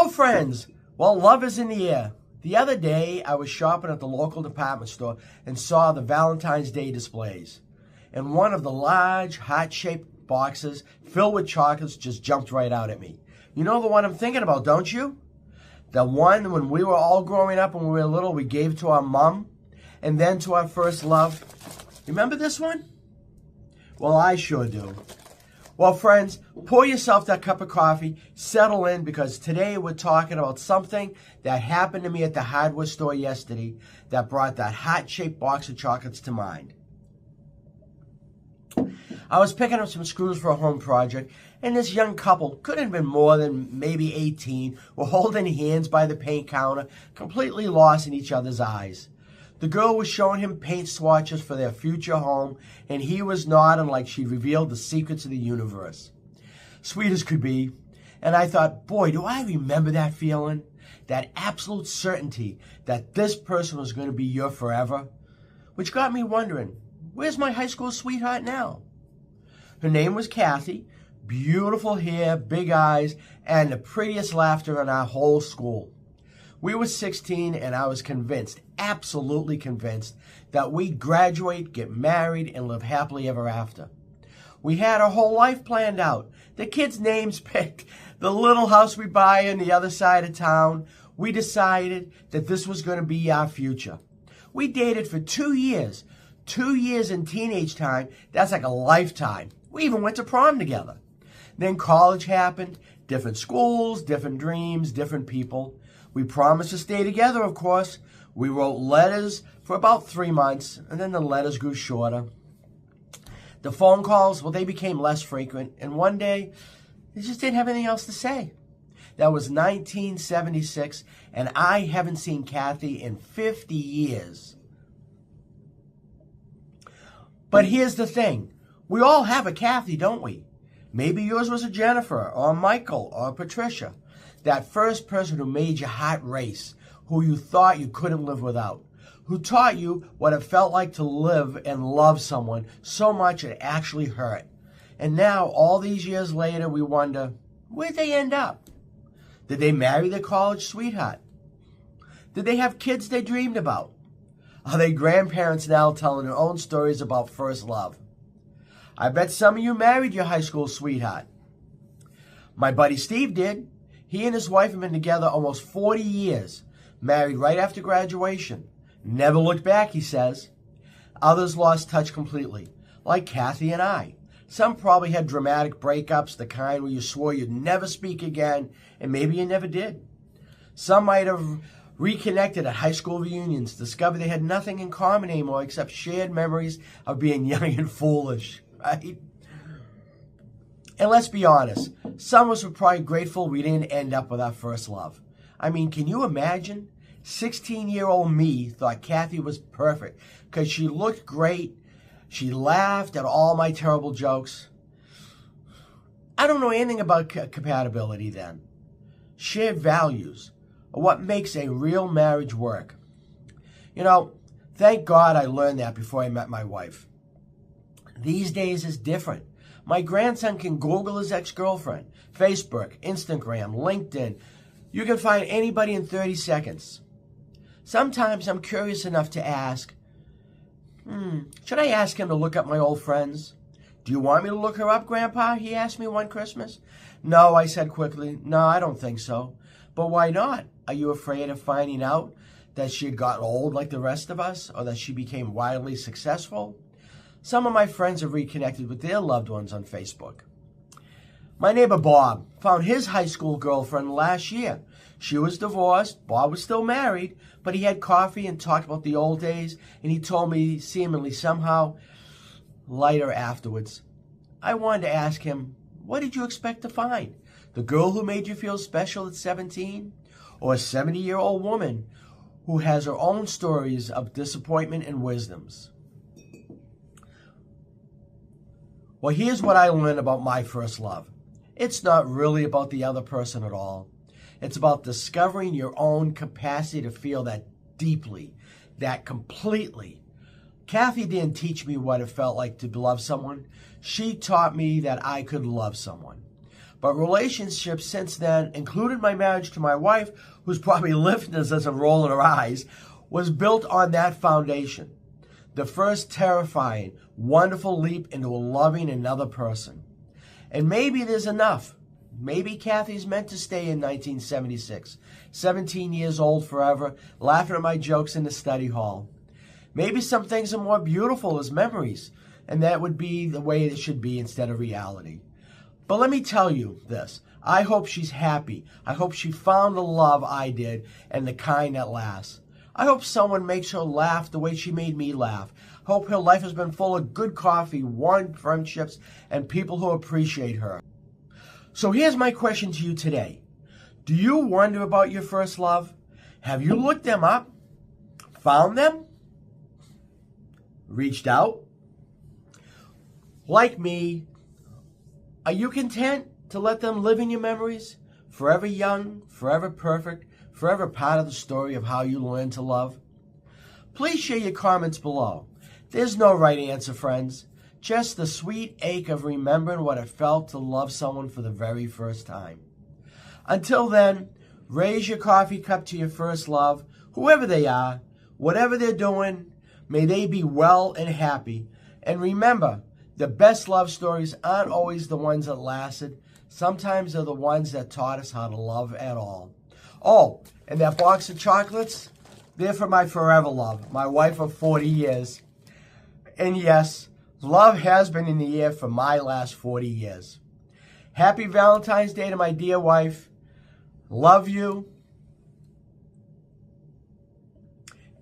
Hello, friends. Well, love is in the air. The other day, I was shopping at the local department store and saw the Valentine's Day displays. And one of the large, heart-shaped boxes filled with chocolates just jumped right out at me. You know the one I'm thinking about, don't you? The one when we were all growing up and we were little, we gave to our mom and then to our first love. Remember this one? Well, I sure do. Well, friends, pour yourself that cup of coffee, settle in, because today we're talking about something that happened to me at the hardware store yesterday that brought that heart-shaped box of chocolates to mind. I was picking up some screws for a home project, and this young couple, couldn't have been more than maybe 18, were holding hands by the paint counter, completely lost in each other's eyes. The girl was showing him paint swatches for their future home, and he was nodding like she revealed the secrets of the universe. Sweet as could be. And I thought, boy, do I remember that feeling? That absolute certainty that this person was going to be your forever. Which got me wondering, where's my high school sweetheart now? Her name was Kathy. Beautiful hair, big eyes, and the prettiest laughter in our whole school. We were 16, and I was convinced, absolutely convinced, that we'd graduate, get married, and live happily ever after. We had our whole life planned out. The kids' names picked, the little house we buy on the other side of town. We decided that this was going to be our future. We dated for 2 years. 2 years in teenage time, that's like a lifetime. We even went to prom together. Then college happened, different schools, different dreams, different people. We promised to stay together, of course. We wrote letters for about 3 months, and then the letters grew shorter. The phone calls, well, they became less frequent, and one day, they just didn't have anything else to say. That was 1976, and I haven't seen Kathy in 50 years. But here's the thing. We all have a Kathy, don't we? Maybe yours was a Jennifer, or a Michael, or a Patricia. That first person who made your heart race, who you thought you couldn't live without, who taught you what it felt like to live and love someone so much it actually hurt. And now, all these years later, we wonder, where'd they end up? Did they marry their college sweetheart? Did they have kids they dreamed about? Are they grandparents now telling their own stories about first love? I bet some of you married your high school sweetheart. My buddy Steve did. He and his wife have been together almost 40 years, married right after graduation. Never looked back, he says. Others lost touch completely, like Kathy and I. Some probably had dramatic breakups, the kind where you swore you'd never speak again, and maybe you never did. Some might have reconnected at high school reunions, discovered they had nothing in common anymore except shared memories of being young and foolish, right? And let's be honest, some of us were probably grateful we didn't end up with our first love. I mean, can you imagine? 16-year-old me thought Kathy was perfect because she looked great. She laughed at all my terrible jokes. I don't know anything about compatibility then. Shared values are what makes a real marriage work. You know, thank God I learned that before I met my wife. These days it's different. My grandson can Google his ex-girlfriend, Facebook, Instagram, LinkedIn. You can find anybody in 30 seconds. Sometimes I'm curious enough to ask, should I ask him to look up my old friends? Do you want me to look her up, Grandpa? He asked me one Christmas. No, I said quickly. No, I don't think so. But why not? Are you afraid of finding out that she had gotten old like the rest of us, or that she became wildly successful? Some of my friends have reconnected with their loved ones on Facebook. My neighbor Bob found his high school girlfriend last year. She was divorced, Bob was still married, but he had coffee and talked about the old days, and he told me seemingly somehow lighter afterwards. I wanted to ask him, what did you expect to find? The girl who made you feel special at 17? Or a 70-year-old woman who has her own stories of disappointment and wisdoms? Well, here's what I learned about my first love. It's not really about the other person at all. It's about discovering your own capacity to feel that deeply, that completely. Kathy didn't teach me what it felt like to love someone. She taught me that I could love someone. But relationships since then, including my marriage to my wife, who's probably listeners as a roll in her eyes, was built on that foundation. The first terrifying, wonderful leap into a loving another person. And maybe there's enough. Maybe Kathy's meant to stay in 1976, 17 years old forever, laughing at my jokes in the study hall. Maybe some things are more beautiful as memories, and that would be the way it should be instead of reality. But let me tell you this. I hope she's happy. I hope she found the love I did and the kind that lasts. I hope someone makes her laugh the way she made me laugh. I hope her life has been full of good coffee, warm friendships, and people who appreciate her. So here's my question to you today. Do you wonder about your first love? Have you looked them up? Found them? Reached out? Like me, are you content to let them live in your memories? Forever young, forever perfect, forever part of the story of how you learned to love? Please share your comments below. There's no right answer, friends. Just the sweet ache of remembering what it felt to love someone for the very first time. Until then, raise your coffee cup to your first love, whoever they are, whatever they're doing, may they be well and happy. And remember, the best love stories aren't always the ones that lasted. Sometimes they're the ones that taught us how to love at all. Oh, and that box of chocolates, they're for my forever love, my wife of 40 years. And yes, love has been in the air for my last 40 years. Happy Valentine's Day to my dear wife. Love you.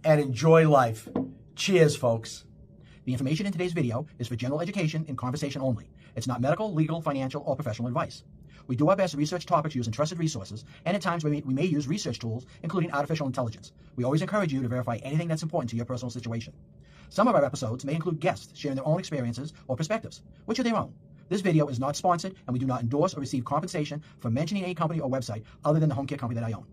And enjoy life. Cheers, folks. The information in today's video is for general education and conversation only. It's not medical, legal, financial, or professional advice. We do our best to research topics using trusted resources, and at times we may use research tools, including artificial intelligence. We always encourage you to verify anything that's important to your personal situation. Some of our episodes may include guests sharing their own experiences or perspectives, which are their own. This video is not sponsored, and we do not endorse or receive compensation for mentioning any company or website other than the home care company that I own.